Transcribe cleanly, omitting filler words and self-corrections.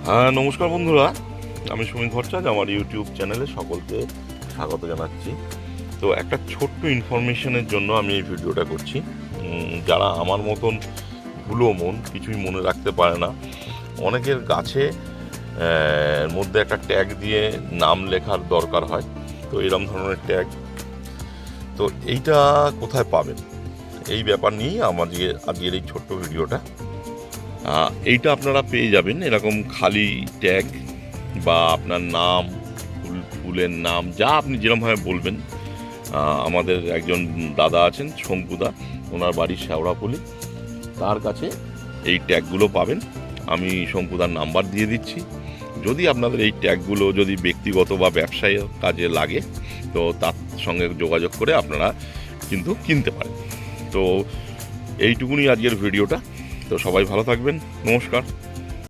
হ্যাঁ, নমস্কার বন্ধুরা, আমি সুমিত ভট্টাচার্য। আমার ইউটিউব চ্যানেলে সকলকে স্বাগত জানাচ্ছি। তো একটা ছোট্ট ইনফরমেশনের জন্য আমি এই ভিডিওটা করছি। যারা আমার মতন ভুলো মন, কিছুই মনে রাখতে পারে না, অনেকের গাছে মধ্যে একটা ট্যাগ দিয়ে নাম লেখার দরকার হয়। তো এরম ধরনের ট্যাগ, তো এইটা কোথায় পাবেন, এই ব্যাপার নিয়েই আজকের এই ছোট্ট ভিডিওটা। এইটা আপনারা পেয়ে যাবেন এরকম খালি ট্যাগ, বা আপনার নাম, ফুলের নাম, যা আপনি যেরকমভাবে বলবেন। আমাদের একজন দাদা আছেন, শঙ্কুদা, ওনার বাড়ি শেওড়াপল্লী, তার কাছে এই ট্যাগগুলো পাবেন। আমি শঙ্কুদার নাম্বার দিয়ে দিচ্ছি। যদি আপনাদের এই ট্যাগগুলো যদি ব্যক্তিগত বা ব্যবসায়ী কাজে লাগে, তো তার সঙ্গে যোগাযোগ করে আপনারা কিন্তু কিনতে পারেন। তো এইটুকুনি আজকের ভিডিওটা। তো সবাই ভালো থাকবেন, নমস্কার।